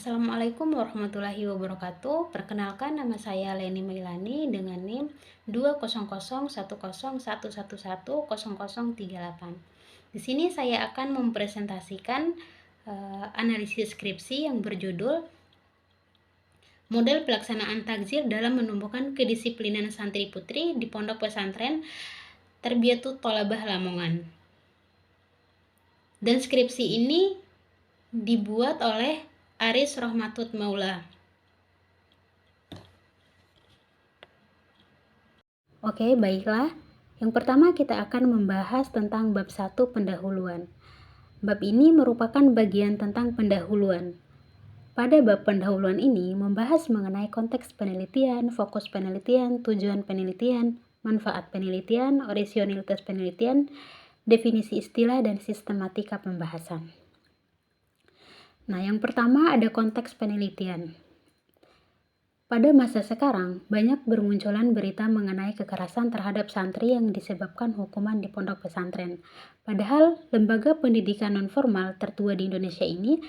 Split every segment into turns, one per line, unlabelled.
Assalamualaikum warahmatullahi wabarakatuh. Perkenalkan, nama saya Leni Mailani dengan NIM 2001111110038. Di sini saya akan mempresentasikan analisis skripsi yang berjudul Model Pelaksanaan Takzir dalam Menumbuhkan Kedisiplinan Santri Putri di Pondok Pesantren Tarbiyatut Thalabah Lamongan. Dan skripsi ini dibuat oleh Aris Rohmatut Maula. Oke, baiklah. Yang pertama kita akan membahas tentang bab 1 pendahuluan. Bab ini merupakan bagian tentang pendahuluan. Pada bab pendahuluan ini membahas mengenai konteks penelitian, fokus penelitian, tujuan penelitian, manfaat penelitian, orisinilitas penelitian, definisi istilah, dan sistematika pembahasan. Nah, yang pertama ada konteks penelitian. Pada masa sekarang, banyak bermunculan berita mengenai kekerasan terhadap santri yang disebabkan hukuman di pondok pesantren. Padahal, lembaga pendidikan non-formal tertua di Indonesia ini,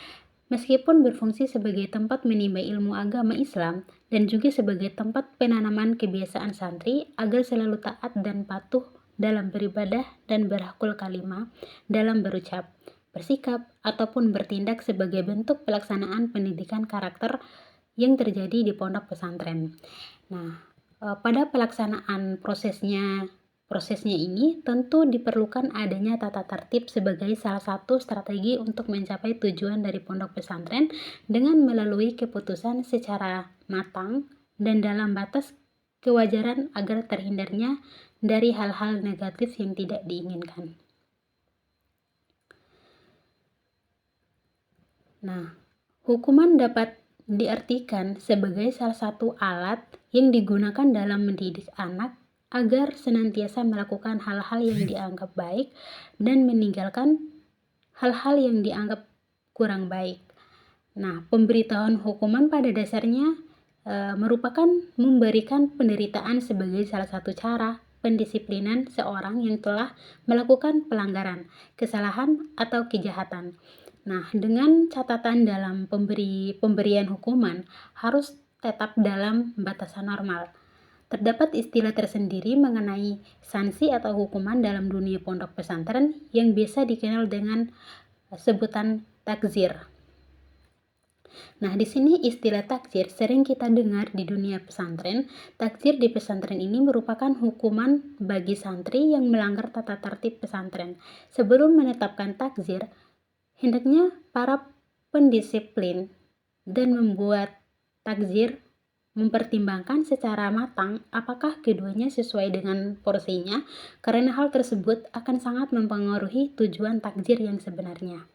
meskipun berfungsi sebagai tempat menimba ilmu agama Islam dan juga sebagai tempat penanaman kebiasaan santri agar selalu taat dan patuh dalam beribadah dan berhakul kalimah dalam berucap, bersikap, ataupun bertindak sebagai bentuk pelaksanaan pendidikan karakter yang terjadi di pondok pesantren. Nah, pada pelaksanaan prosesnya ini tentu diperlukan adanya tata tertib sebagai salah satu strategi untuk mencapai tujuan dari pondok pesantren dengan melalui keputusan secara matang dan dalam batas kewajaran agar terhindarnya dari hal-hal negatif yang tidak diinginkan. Nah, hukuman dapat diartikan sebagai salah satu alat yang digunakan dalam mendidik anak agar senantiasa melakukan hal-hal yang dianggap baik dan meninggalkan hal-hal yang dianggap kurang baik. Nah, pemberitahuan hukuman pada dasarnya merupakan memberikan penderitaan sebagai salah satu cara pendisiplinan seorang yang telah melakukan pelanggaran, kesalahan, atau kejahatan. Nah, dengan catatan dalam pemberian hukuman harus tetap dalam batasan normal. Terdapat istilah tersendiri mengenai sanksi atau hukuman dalam dunia pondok pesantren yang biasa dikenal dengan sebutan takzir. Nah, di sini istilah takzir sering kita dengar di dunia pesantren. Takzir di pesantren ini merupakan hukuman bagi santri yang melanggar tata tertib pesantren. Sebelum menetapkan takzir, hendaknya para pendisiplin dan membuat takzir mempertimbangkan secara matang apakah keduanya sesuai dengan porsinya, karena hal tersebut akan sangat mempengaruhi tujuan takzir yang sebenarnya.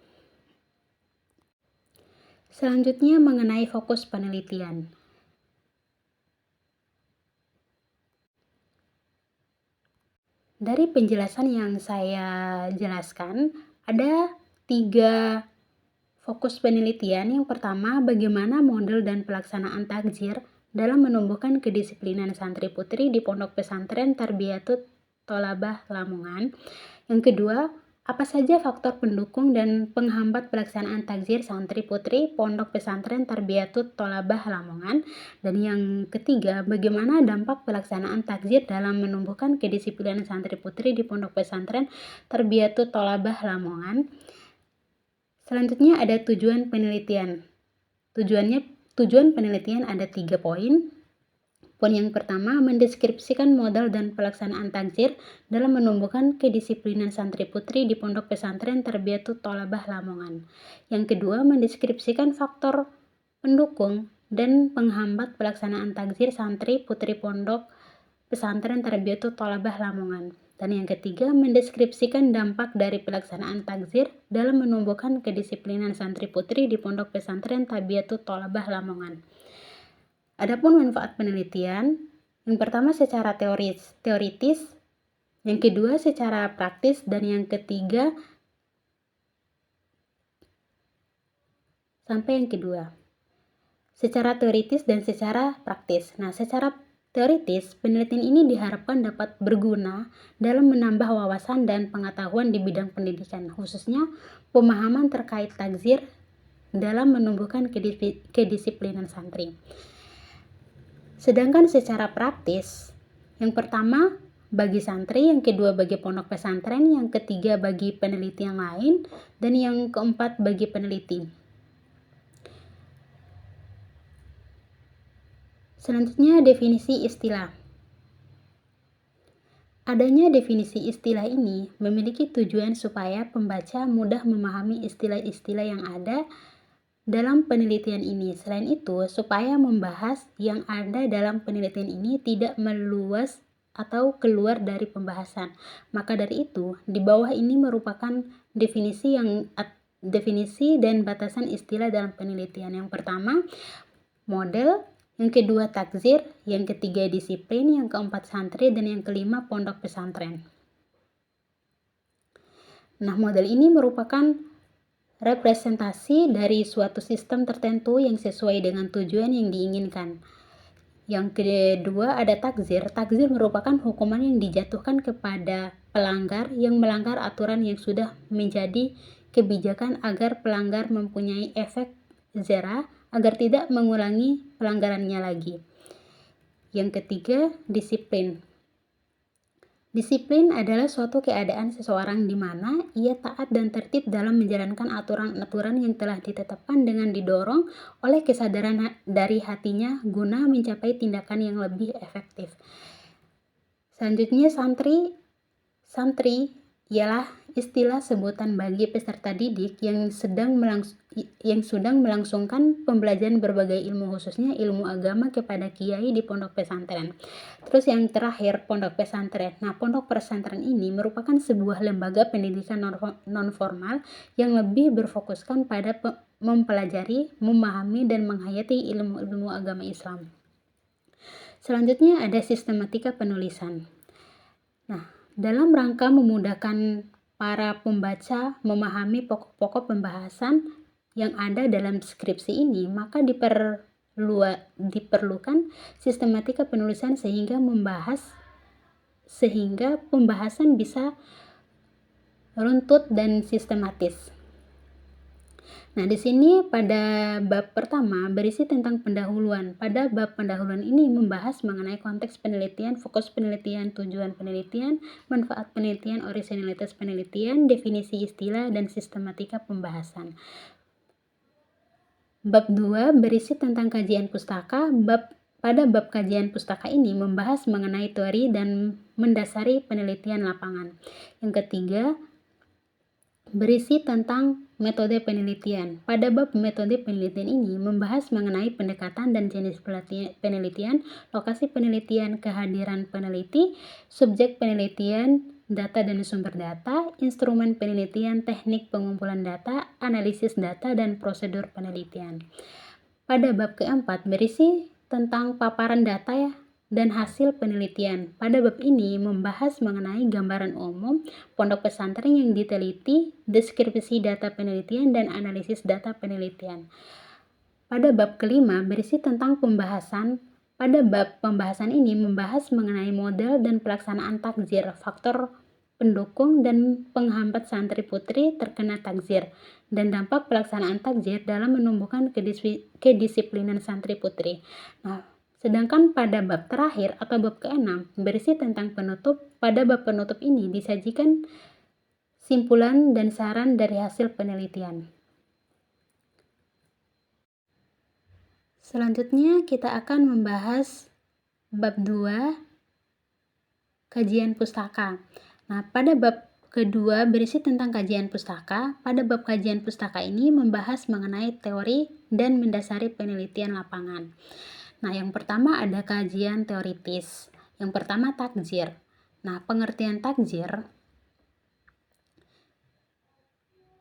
Selanjutnya mengenai fokus penelitian. Dari penjelasan yang saya jelaskan, ada 3 fokus penelitian. Yang pertama, bagaimana model dan pelaksanaan takzir dalam menumbuhkan kedisiplinan santri putri di Pondok Pesantren Tarbiyatut Thalabah Lamongan. Yang kedua, apa saja faktor pendukung dan penghambat pelaksanaan takzir santri putri Pondok Pesantren Tarbiyatut Thalabah Lamongan. Dan yang ketiga, bagaimana dampak pelaksanaan takzir dalam menumbuhkan kedisiplinan santri putri di Pondok Pesantren Tarbiyatut Thalabah Lamongan. Selanjutnya ada tujuan penelitian. Tujuan penelitian ada 3 poin. Poin yang pertama, mendeskripsikan modal dan pelaksanaan takzir dalam menumbuhkan kedisiplinan santri putri di Pondok Pesantren Tarbiyatut Thalabah Lamongan. Yang kedua, mendeskripsikan faktor pendukung dan penghambat pelaksanaan takzir santri putri Pondok Pesantren Tarbiyatut Thalabah Lamongan. Dan yang ketiga, mendeskripsikan dampak dari pelaksanaan takzir dalam menumbuhkan kedisiplinan santri putri di Pondok Pesantren Tarbiyatut Thalabah Lamongan. Adapun manfaat penelitian, yang pertama secara teoritis, yang kedua secara praktis, dan yang ketiga sampai yang kedua. Secara teoritis dan secara praktis. Nah, secara teoritis, penelitian ini diharapkan dapat berguna dalam menambah wawasan dan pengetahuan di bidang pendidikan, khususnya pemahaman terkait takzir dalam menumbuhkan kedisiplinan santri. Sedangkan secara praktis, yang pertama bagi santri, yang kedua bagi pondok pesantren, yang ketiga bagi peneliti yang lain, dan yang keempat bagi peneliti. Selanjutnya, definisi istilah. Adanya definisi istilah ini memiliki tujuan supaya pembaca mudah memahami istilah-istilah yang ada dalam penelitian ini. Selain itu, supaya membahas yang ada dalam penelitian ini tidak meluas atau keluar dari pembahasan. Maka dari itu, di bawah ini merupakan definisi dan batasan istilah dalam penelitian. Yang pertama, model, yang kedua takzir, yang ketiga disiplin, yang keempat santri, dan yang kelima pondok pesantren. Nah, model ini merupakan representasi dari suatu sistem tertentu yang sesuai dengan tujuan yang diinginkan. Yang kedua ada takzir. Takzir merupakan hukuman yang dijatuhkan kepada pelanggar yang melanggar aturan yang sudah menjadi kebijakan agar pelanggar mempunyai efek jera agar tidak mengulangi pelanggarannya lagi. Yang ketiga, disiplin. Disiplin adalah suatu keadaan seseorang di mana ia taat dan tertib dalam menjalankan aturan-aturan yang telah ditetapkan dengan didorong oleh kesadaran dari hatinya guna mencapai tindakan yang lebih efektif. Selanjutnya, santri ialah istilah sebutan bagi peserta didik yang sedang melangsungkan pembelajaran berbagai ilmu, khususnya ilmu agama kepada kiai di pondok pesantren. Terus yang terakhir, pondok pesantren. Nah, pondok pesantren ini merupakan sebuah lembaga pendidikan non-formal yang lebih berfokuskan pada mempelajari, memahami, dan menghayati ilmu-ilmu agama Islam. Selanjutnya ada sistematika penulisan. Nah, dalam rangka memudahkan para pembaca memahami pokok-pokok pembahasan yang ada dalam skripsi ini, maka diperlukan sistematika penulisan sehingga pembahasan bisa runtut dan sistematis. Nah, di sini pada bab pertama berisi tentang pendahuluan. Pada bab pendahuluan ini membahas mengenai konteks penelitian, fokus penelitian, tujuan penelitian, manfaat penelitian, orisinalitas penelitian, definisi istilah, dan sistematika pembahasan. Bab 2 berisi tentang kajian pustaka. Pada bab kajian pustaka ini membahas mengenai teori dan mendasari penelitian lapangan. Yang ketiga, berisi tentang metode penelitian. Pada bab metode penelitian ini membahas mengenai pendekatan dan jenis penelitian, lokasi penelitian, kehadiran peneliti, subjek penelitian, data dan sumber data, instrumen penelitian, teknik pengumpulan data, analisis data, dan prosedur penelitian. Pada bab keempat berisi tentang paparan data dan hasil penelitian. Pada bab ini membahas mengenai gambaran umum pondok pesantren yang diteliti, deskripsi data penelitian, dan analisis data penelitian. Pada bab kelima berisi tentang pembahasan. Pada bab pembahasan ini membahas mengenai model dan pelaksanaan takzir, faktor pendukung dan penghambat santri putri terkena takzir, dan dampak pelaksanaan takzir dalam menumbuhkan kedisiplinan santri putri. Nah, sedangkan pada bab terakhir atau bab ke-6 berisi tentang penutup. Pada bab penutup ini disajikan simpulan dan saran dari hasil penelitian. Selanjutnya kita akan membahas bab 2, kajian pustaka. Nah, pada bab kedua berisi tentang kajian pustaka. Pada bab kajian pustaka ini membahas mengenai teori dan mendasari penelitian lapangan. Nah, yang pertama ada kajian teoritis. Yang pertama takzir. Nah, pengertian takzir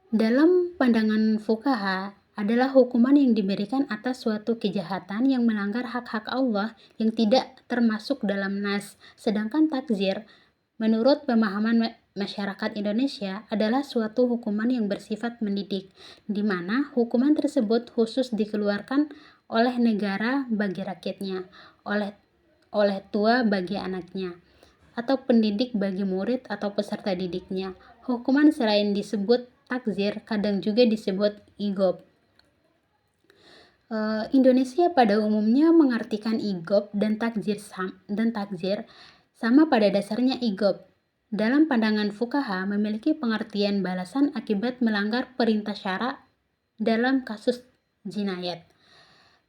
dalam pandangan fuqaha adalah hukuman yang diberikan atas suatu kejahatan yang melanggar hak-hak Allah yang tidak termasuk dalam nas. Sedangkan takzir menurut pemahaman masyarakat Indonesia adalah suatu hukuman yang bersifat mendidik, di mana hukuman tersebut khusus dikeluarkan oleh negara bagi rakyatnya, oleh tua bagi anaknya, atau pendidik bagi murid atau peserta didiknya. Hukuman selain disebut takzir kadang juga disebut igob. Indonesia pada umumnya mengartikan igop dan takzir sama pada dasarnya igop. Dalam pandangan fuqaha memiliki pengertian balasan akibat melanggar perintah syara dalam kasus jinayat.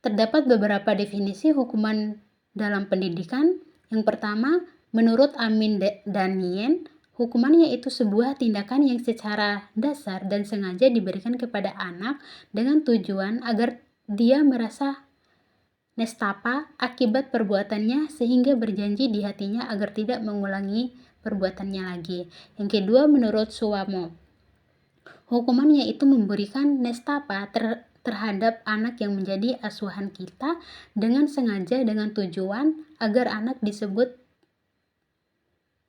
Terdapat beberapa definisi hukuman dalam pendidikan. Yang pertama, menurut Amin Danien, hukuman yaitu sebuah tindakan yang secara dasar dan sengaja diberikan kepada anak dengan tujuan agar dia merasa nestapa akibat perbuatannya sehingga berjanji di hatinya agar tidak mengulangi perbuatannya lagi. Yang kedua, menurut Suwamo, hukuman yaitu memberikan nestapa terhadap anak yang menjadi asuhan kita dengan sengaja dengan tujuan agar anak disebut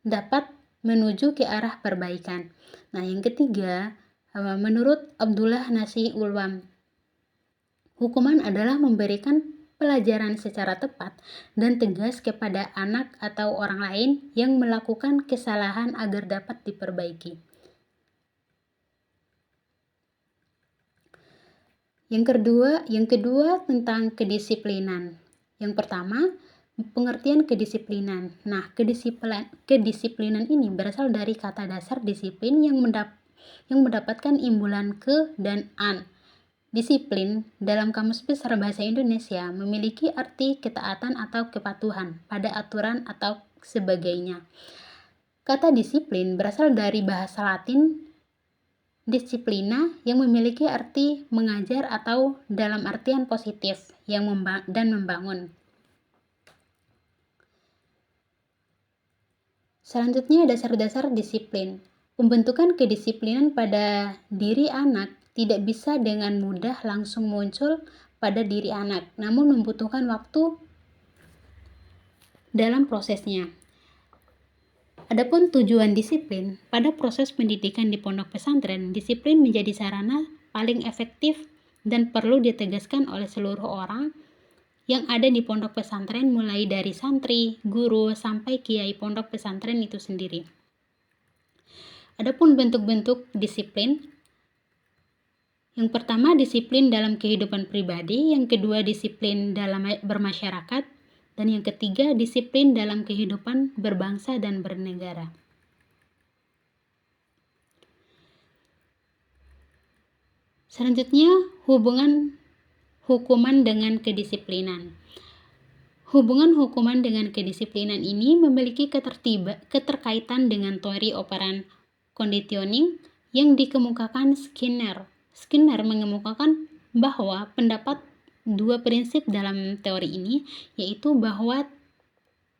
dapat menuju ke arah perbaikan. Nah, yang ketiga, menurut Abdullah Nasi Ulwam, hukuman adalah memberikan pelajaran secara tepat dan tegas kepada anak atau orang lain yang melakukan kesalahan agar dapat diperbaiki. Yang kedua tentang kedisiplinan. Yang pertama, pengertian kedisiplinan. Nah, kedisiplinan ini berasal dari kata dasar disiplin yang mendapatkan imbulan ke dan an. Disiplin dalam Kamus Besar Bahasa Indonesia memiliki arti ketaatan atau kepatuhan pada aturan atau sebagainya. Kata disiplin berasal dari bahasa Latin disiplina yang memiliki arti mengajar atau dalam artian positif dan membangun. Selanjutnya, dasar-dasar disiplin. Pembentukan kedisiplinan pada diri anak tidak bisa dengan mudah langsung muncul pada diri anak, namun membutuhkan waktu dalam prosesnya. Adapun tujuan disiplin, pada proses pendidikan di pondok pesantren, disiplin menjadi sarana paling efektif dan perlu ditegaskan oleh seluruh orang yang ada di pondok pesantren, mulai dari santri, guru, sampai kiai pondok pesantren itu sendiri. Adapun bentuk-bentuk disiplin, yang pertama disiplin dalam kehidupan pribadi, yang kedua disiplin dalam bermasyarakat, dan yang ketiga disiplin dalam kehidupan berbangsa dan bernegara. Selanjutnya, hubungan hukuman dengan kedisiplinan. Hubungan hukuman dengan kedisiplinan ini memiliki keterkaitan dengan teori operan conditioning yang dikemukakan Skinner. Skinner mengemukakan bahwa pendapat dua prinsip dalam teori ini, yaitu bahwa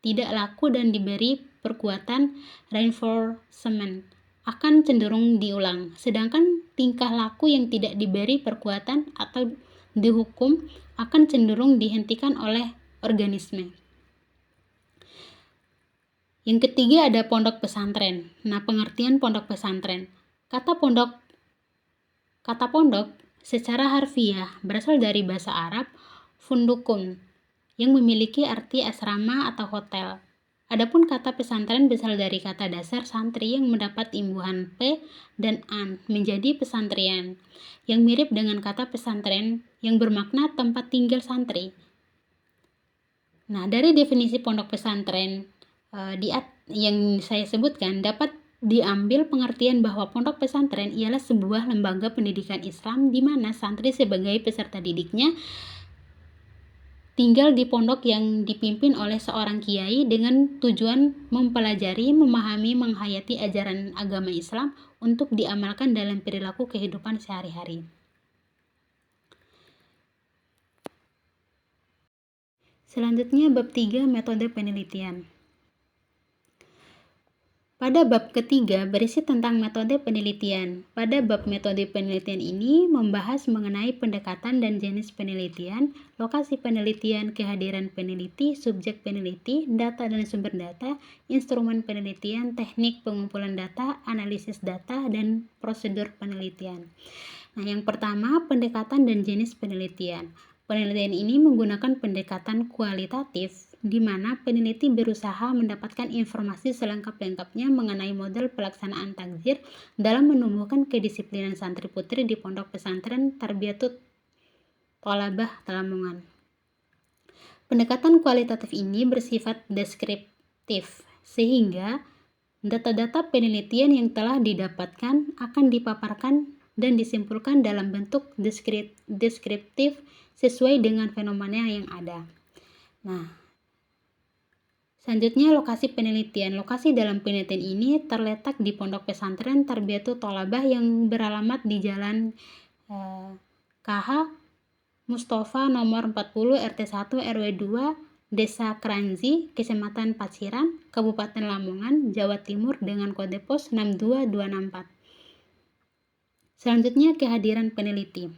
tidak laku dan diberi perkuatan reinforcement akan cenderung diulang, sedangkan tingkah laku yang tidak diberi perkuatan atau dihukum akan cenderung dihentikan oleh organisme. Yang ketiga ada pondok pesantren. Nah, pengertian pondok pesantren. Kata pondok secara harfiah berasal dari bahasa Arab fundukun yang memiliki arti asrama atau hotel. Adapun kata pesantren berasal dari kata dasar santri yang mendapat imbuhan p dan an menjadi pesantrian, yang mirip dengan kata pesantren yang bermakna tempat tinggal santri. Nah, dari definisi pondok pesantren yang saya sebutkan dapat diambil pengertian bahwa pondok pesantren ialah sebuah lembaga pendidikan Islam di mana santri sebagai peserta didiknya tinggal di pondok yang dipimpin oleh seorang kiai dengan tujuan mempelajari, memahami, menghayati ajaran agama Islam untuk diamalkan dalam perilaku kehidupan sehari-hari. Selanjutnya bab 3 metode penelitian. Pada bab ketiga berisi tentang metode penelitian. Pada bab metode penelitian ini membahas mengenai pendekatan dan jenis penelitian, lokasi penelitian, kehadiran peneliti, subjek peneliti, data dan sumber data, instrumen penelitian, teknik pengumpulan data, analisis data, dan prosedur penelitian. Nah, yang pertama, pendekatan dan jenis penelitian. Penelitian ini menggunakan pendekatan kualitatif, di mana peneliti berusaha mendapatkan informasi selengkap-lengkapnya mengenai model pelaksanaan takzir dalam menumbuhkan kedisiplinan santri putri di pondok pesantren Tarbiyatut Thalabah Lamongan. Pendekatan kualitatif ini bersifat deskriptif, sehingga data-data penelitian yang telah didapatkan akan dipaparkan dan disimpulkan dalam bentuk deskriptif sesuai dengan fenomena yang ada. Nah, selanjutnya lokasi penelitian. Lokasi dalam penelitian ini terletak di Pondok Pesantren Tarbiyatul Thalabah yang beralamat di Jalan KH Mustafa nomor 40 RT 1 RW 2 Desa Kranji, Kecamatan Paciran, Kabupaten Lamongan, Jawa Timur dengan kode pos 62264. Selanjutnya kehadiran peneliti.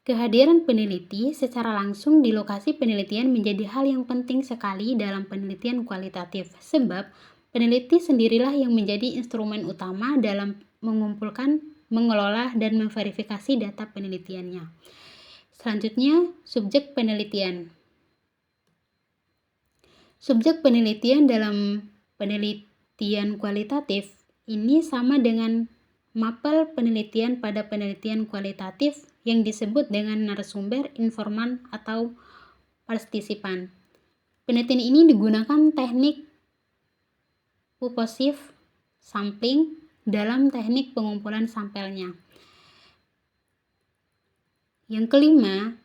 Kehadiran peneliti secara langsung di lokasi penelitian menjadi hal yang penting sekali dalam penelitian kualitatif, sebab peneliti sendirilah yang menjadi instrumen utama dalam mengumpulkan, mengelola, dan memverifikasi data penelitiannya. Selanjutnya, subjek penelitian. Subjek penelitian dalam penelitian kualitatif ini sama dengan mapel penelitian pada penelitian kualitatif yang disebut dengan narasumber, informan, atau partisipan. Penelitian ini digunakan teknik purposive sampling dalam teknik pengumpulan sampelnya. Yang kelima,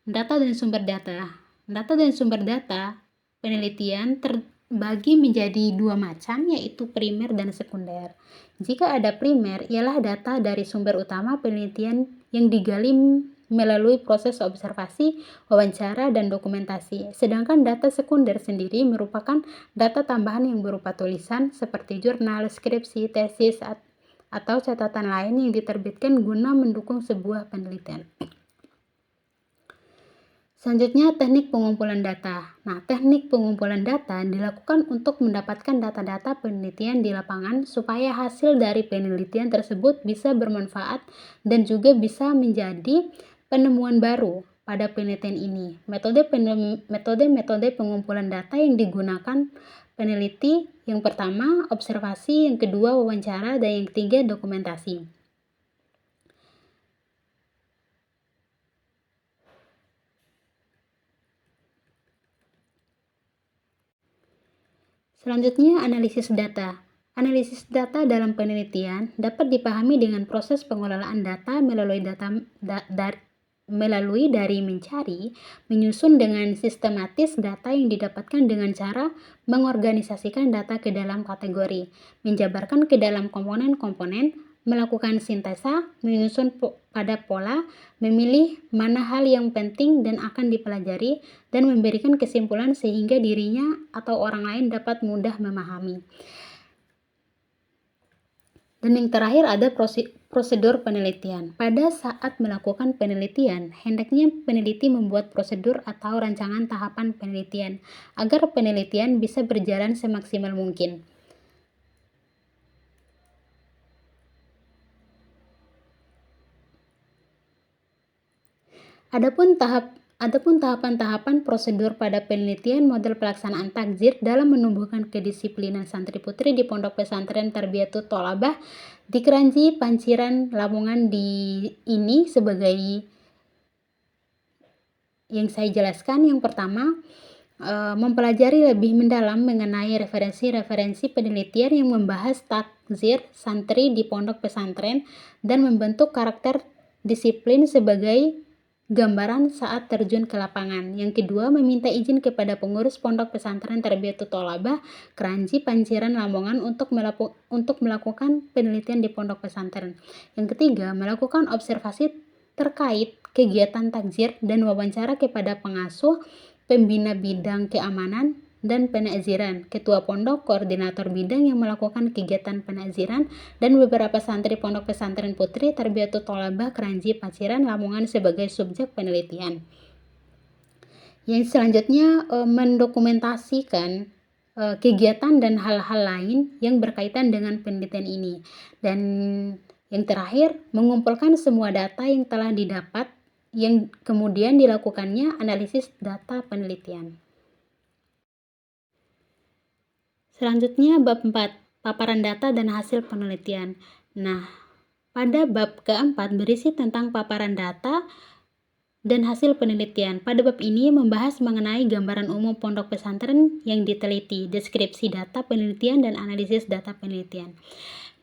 data dan sumber data. Data dan sumber data penelitian terbagi menjadi dua macam, yaitu primer dan sekunder. Jika ada primer, ialah data dari sumber utama penelitian yang digali melalui proses observasi, wawancara, dan dokumentasi. Sedangkan data sekunder sendiri merupakan data tambahan yang berupa tulisan seperti jurnal, skripsi, tesis, atau catatan lain yang diterbitkan guna mendukung sebuah penelitian. Selanjutnya, teknik pengumpulan data. Nah, teknik pengumpulan data dilakukan untuk mendapatkan data-data penelitian di lapangan supaya hasil dari penelitian tersebut bisa bermanfaat dan juga bisa menjadi penemuan baru pada penelitian ini. Metode pengumpulan data yang digunakan peneliti yang pertama observasi, yang kedua wawancara, dan yang ketiga dokumentasi. Selanjutnya, analisis data. Analisis data dalam penelitian dapat dipahami dengan proses pengelolaan data melalui dari mencari, menyusun dengan sistematis data yang didapatkan dengan cara mengorganisasikan data ke dalam kategori, menjabarkan ke dalam komponen-komponen, melakukan sintesa, menyusun pada pola, memilih mana hal yang penting dan akan dipelajari, dan memberikan kesimpulan sehingga dirinya atau orang lain dapat mudah memahami. Dan yang terakhir ada prosedur penelitian. Pada saat melakukan penelitian, hendaknya peneliti membuat prosedur atau rancangan tahapan penelitian agar penelitian bisa berjalan semaksimal mungkin. Adapun tahapan-tahapan prosedur pada penelitian model pelaksanaan takzir dalam menumbuhkan kedisiplinan santri putri di Pondok Pesantren Tarbiyatul Thalabah di Kranji, Paciran, Lamongan ini sebagai yang saya jelaskan. Yang pertama, mempelajari lebih mendalam mengenai referensi-referensi penelitian yang membahas takzir santri di pondok pesantren dan membentuk karakter disiplin sebagai gambaran saat terjun ke lapangan. Yang kedua, meminta izin kepada pengurus Pondok Pesantren Tarbiyatul Thalabah Kranji, Paciran, Lamongan untuk melakukan penelitian di pondok pesantren. Yang ketiga, melakukan observasi terkait kegiatan takzir dan wawancara kepada pengasuh, pembina bidang keamanan, dan penakziran, ketua pondok, koordinator bidang yang melakukan kegiatan penakziran, dan beberapa santri Pondok Pesantren Putri Tarbiyatul Thalabah Kranji, Paciran, Lamongan sebagai subjek penelitian. Yang selanjutnya mendokumentasikan kegiatan dan hal-hal lain yang berkaitan dengan penelitian ini. Dan yang terakhir, mengumpulkan semua data yang telah didapat yang kemudian dilakukannya analisis data penelitian. Selanjutnya bab 4, paparan data dan hasil penelitian. Nah, Pada bab keempat berisi tentang paparan data dan hasil penelitian. Pada bab ini membahas mengenai gambaran umum pondok pesantren yang diteliti, deskripsi data penelitian dan analisis data penelitian.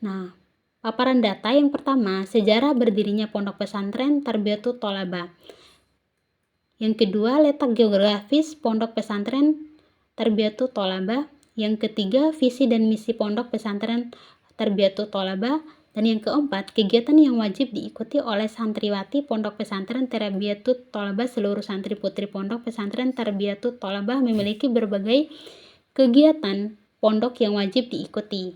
Nah, paparan data yang pertama, sejarah berdirinya pondok pesantren Tarbiyatut Thalabah. Yang kedua, letak geografis pondok pesantren Tarbiyatut Thalabah. Yang ketiga, visi dan misi pondok pesantren Tarbiyatut Thalabah. Dan yang keempat, kegiatan yang wajib diikuti oleh santriwati pondok pesantren Tarbiyatut Thalabah. Seluruh santri putri pondok pesantren Tarbiyatut Thalabah memiliki berbagai kegiatan pondok yang wajib diikuti.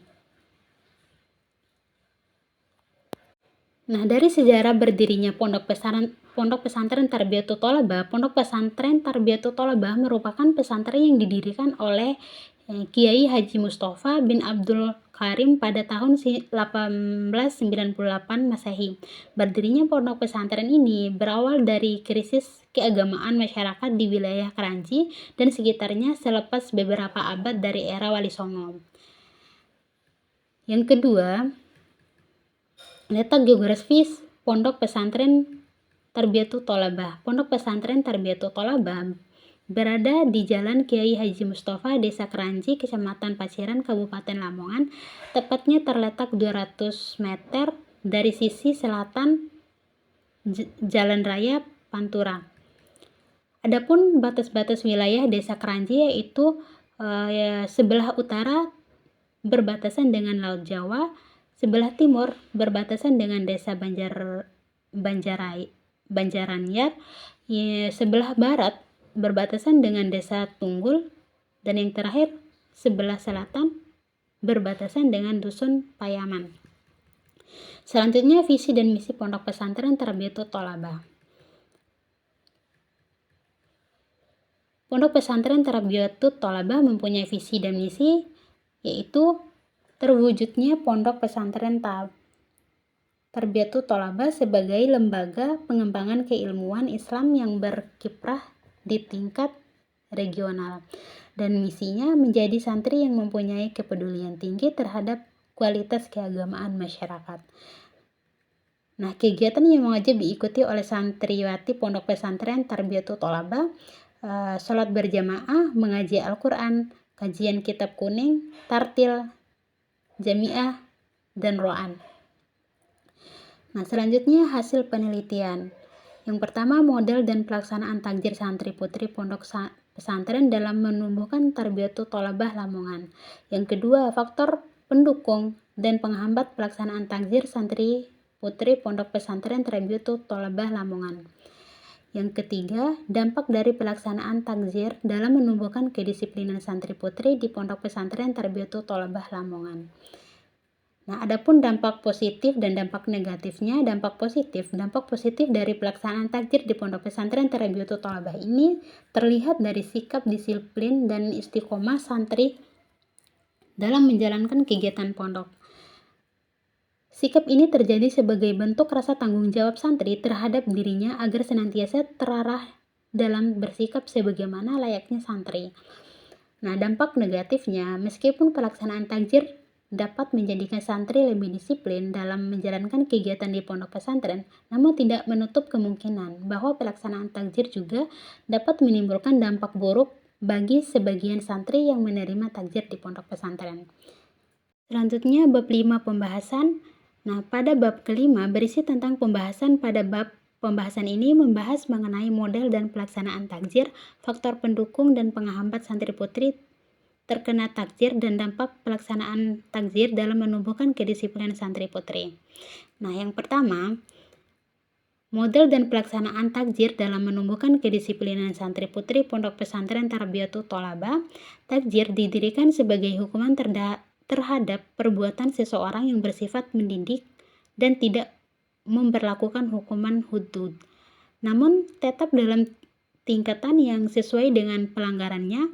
Nah, dari sejarah berdirinya pondok pesantren Tarbiyatut Thalabah, pondok pesantren Tarbiyatut Thalabah merupakan pesantren yang didirikan oleh Kiai Haji Mustafa bin Abdul Karim pada tahun 1898 Masehi. Berdirinya pondok pesantren ini berawal dari krisis keagamaan masyarakat di wilayah Kranji dan sekitarnya selepas beberapa abad dari era Wali Songo. Yang kedua, letak geografis pondok pesantren Tarbiyatut Thalabah. Pondok pesantren Tarbiyatut Thalabah berada di Jalan Kiai Haji Mustafa, Desa Kranji, Kecamatan Paciran, Kabupaten Lamongan. Tepatnya terletak 200 meter dari sisi selatan Jalan Raya Pantura. Adapun batas-batas wilayah Desa Kranji yaitu sebelah utara berbatasan dengan Laut Jawa, sebelah timur berbatasan dengan Desa Banjaranyar, sebelah barat berbatasan dengan Desa Tunggul, dan yang terakhir sebelah selatan berbatasan dengan Dusun Payaman. Selanjutnya, visi dan misi pondok pesantren Tarbiyatut Thalabah. Pondok pesantren Tarbiyatut Thalabah mempunyai visi dan misi, yaitu terwujudnya pondok pesantren Tarbiyatut Thalabah sebagai lembaga pengembangan keilmuan Islam yang berkiprah di tingkat regional, dan misinya menjadi santri yang mempunyai kepedulian tinggi terhadap kualitas keagamaan masyarakat. Nah, kegiatan yang wajib diikuti oleh santriwati pondok pesantren Tarbiyatut Thalabah, sholat berjamaah, mengaji Al-Quran, kajian kitab kuning, tartil, jamiah, dan ro'an. Nah, selanjutnya hasil penelitian. Yang pertama, model dan pelaksanaan takjir santri putri pondok pesantren dalam menumbuhkan Tarbiyatut Thalabah Lamongan. Yang kedua, faktor pendukung dan penghambat pelaksanaan takjir santri putri pondok pesantren Tarbiyatut Thalabah Lamongan. Yang ketiga, dampak dari pelaksanaan takjir dalam menumbuhkan kedisiplinan santri putri di pondok pesantren Tarbiyatut Thalabah Lamongan. Nah, adapun dampak positif dan dampak negatifnya. Dampak positif dari pelaksanaan takjir di pondok pesantren Tarbiyatut Thalabah ini terlihat dari sikap disiplin dan istiqomah santri dalam menjalankan kegiatan pondok. Sikap ini terjadi sebagai bentuk rasa tanggung jawab santri terhadap dirinya agar senantiasa terarah dalam bersikap sebagaimana layaknya santri. Nah, dampak negatifnya, meskipun pelaksanaan takjir dapat menjadikan santri lebih disiplin dalam menjalankan kegiatan di pondok pesantren, namun tidak menutup kemungkinan bahwa pelaksanaan takjir juga dapat menimbulkan dampak buruk bagi sebagian santri yang menerima takjir di pondok pesantren. Selanjutnya, bab 5 pembahasan. Nah, pada bab kelima berisi tentang pembahasan. Pada bab pembahasan ini membahas mengenai model dan pelaksanaan takjir, faktor pendukung dan penghambat santri putri terkena takjir, dan dampak pelaksanaan takjir dalam menumbuhkan kedisiplinan santri putri. Nah, yang pertama, model dan pelaksanaan takjir dalam menumbuhkan kedisiplinan santri putri pondok pesantren Tarbiyatut Thalabah. Takjir didirikan sebagai hukuman terhadap perbuatan seseorang yang bersifat mendidik dan tidak memberlakukan hukuman hudud, namun tetap dalam tingkatan yang sesuai dengan pelanggarannya.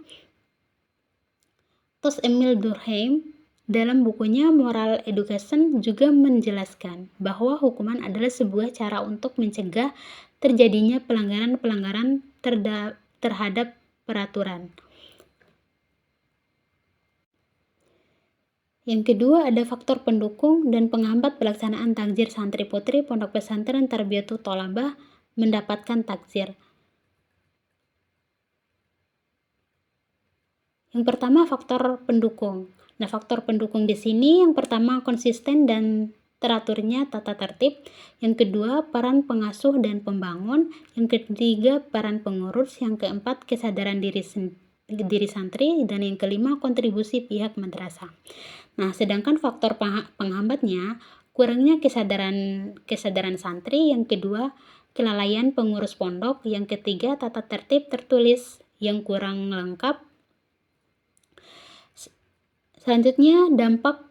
Tos Emil Durkheim dalam bukunya Moral Education juga menjelaskan bahwa hukuman adalah sebuah cara untuk mencegah terjadinya pelanggaran-pelanggaran terhadap peraturan. Yang kedua, ada faktor pendukung dan penghambat pelaksanaan takjir santri putri Pondok Pesantren Tarbiyatul Thalabah mendapatkan takjir. Yang pertama, faktor pendukung. Nah, faktor pendukung di sini yang pertama konsisten dan teraturnya tata tertib, yang kedua peran pengasuh dan pembangun, yang ketiga peran pengurus, yang keempat kesadaran diri santri, dan yang kelima kontribusi pihak madrasah. Nah, sedangkan faktor penghambatnya kurangnya kesadaran santri, yang kedua kelalaian pengurus pondok, yang ketiga tata tertib tertulis yang kurang lengkap. Selanjutnya, dampak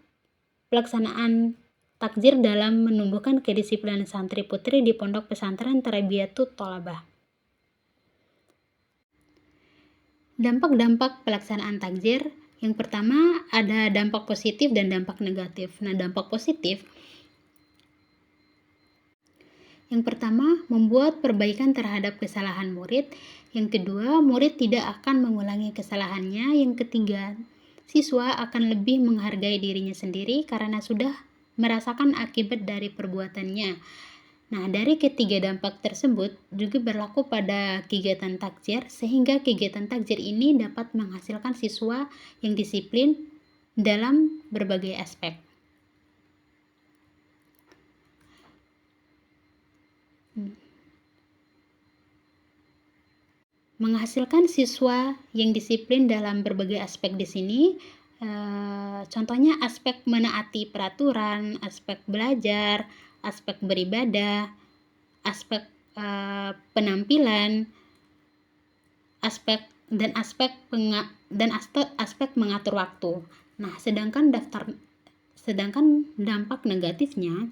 pelaksanaan takjir dalam menumbuhkan kedisiplinan santri putri di Pondok Pesantren Tarbiyatul Thalabah. Dampak-dampak pelaksanaan takjir, yang pertama ada dampak positif dan dampak negatif. Nah, dampak positif yang pertama, membuat perbaikan terhadap kesalahan murid. Yang kedua, murid tidak akan mengulangi kesalahannya. Yang ketiga, siswa akan lebih menghargai dirinya sendiri karena sudah merasakan akibat dari perbuatannya. Nah, dari ketiga dampak tersebut juga berlaku pada kegiatan takjir, sehingga kegiatan takjir ini dapat menghasilkan siswa yang disiplin dalam berbagai aspek. Menghasilkan siswa yang disiplin dalam berbagai aspek di sini, contohnya aspek menaati peraturan, aspek belajar, aspek beribadah, aspek penampilan, aspek mengatur waktu. Nah, sedangkan dampak negatifnya,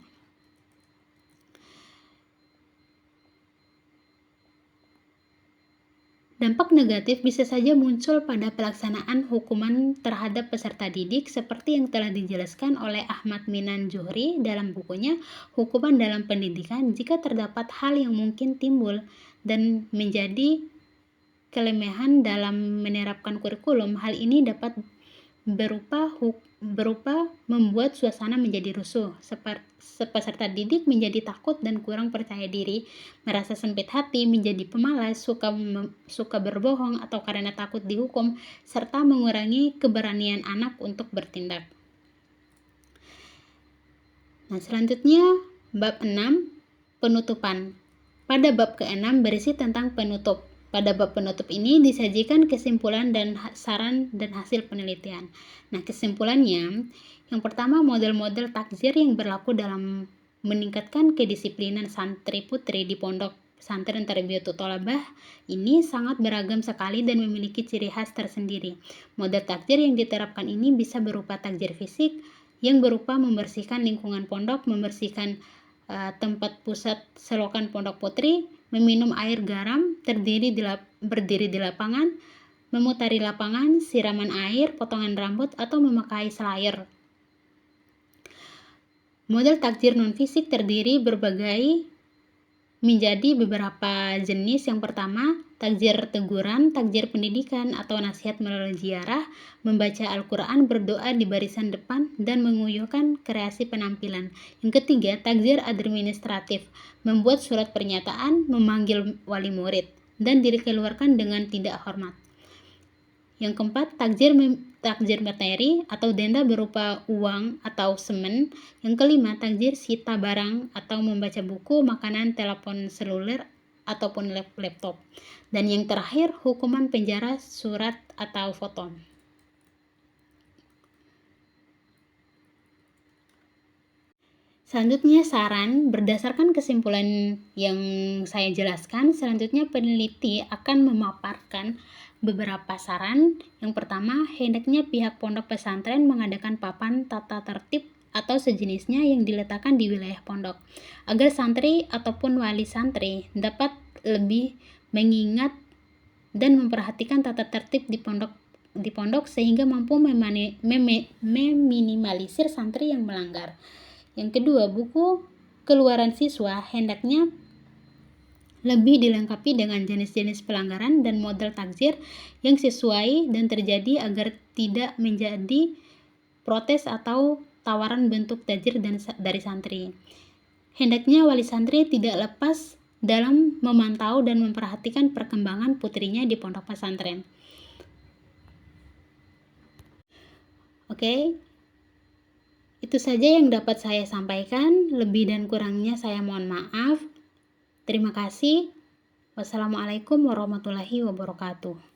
dampak negatif bisa saja muncul pada pelaksanaan hukuman terhadap peserta didik seperti yang telah dijelaskan oleh Ahmad Minan Juhri dalam bukunya Hukuman dalam Pendidikan. Jika terdapat hal yang mungkin timbul dan menjadi kelemahan dalam menerapkan kurikulum, hal ini dapat berupa membuat suasana menjadi rusuh, peserta didik menjadi takut dan kurang percaya diri, merasa sempit hati, menjadi pemalas, suka berbohong atau karena takut dihukum, serta mengurangi keberanian anak untuk bertindak. Nah, selanjutnya bab 6, penutupan. Pada bab ke-6 berisi tentang penutup. Pada bab penutup ini disajikan kesimpulan dan saran dan hasil penelitian. Nah, kesimpulannya, yang pertama, model-model takjir yang berlaku dalam meningkatkan kedisiplinan santri putri di Pondok Pesantren Tarbiyatul Thalabah ini sangat beragam sekali dan memiliki ciri khas tersendiri. Model takjir yang diterapkan ini bisa berupa takjir fisik yang berupa membersihkan lingkungan pondok, membersihkan tempat pusat selokan pondok putri, meminum air garam, berdiri di lapangan, memutari lapangan, siraman air, potongan rambut, atau memakai selayar. Model takjir non-fisik terdiri menjadi beberapa jenis. Yang pertama, takjir teguran, takjir pendidikan atau nasihat melalui ziarah, membaca Al-Quran, berdoa di barisan depan, dan menguyohkan kreasi penampilan. Yang ketiga, takjir administratif, membuat surat pernyataan, memanggil wali murid, dan dikeluarkan dengan tidak hormat. Yang keempat, takjir materi atau denda berupa uang atau semen. Yang kelima, takjir sita barang atau membaca buku, makanan, telepon seluler, ataupun laptop. Dan yang terakhir, hukuman penjara, surat, atau foto. Selanjutnya saran, berdasarkan kesimpulan yang saya jelaskan, selanjutnya peneliti akan memaparkan beberapa saran. Yang pertama, hendaknya pihak pondok pesantren mengadakan papan tata tertib atau sejenisnya yang diletakkan di wilayah pondok, agar santri ataupun wali santri dapat lebih mengingat dan memperhatikan tata tertib di pondok sehingga mampu meminimalisir santri yang melanggar. Yang kedua, buku keluaran siswa hendaknya lebih dilengkapi dengan jenis-jenis pelanggaran dan model takjir yang sesuai dan terjadi agar tidak menjadi protes atau tawaran bentuk tajir dari santri. Hendaknya wali santri tidak lepas dalam memantau dan memperhatikan perkembangan putrinya di pondok pesantren. Oke, itu saja yang dapat saya sampaikan. Lebih dan kurangnya saya mohon maaf. Terima kasih. Wassalamualaikum warahmatullahi wabarakatuh.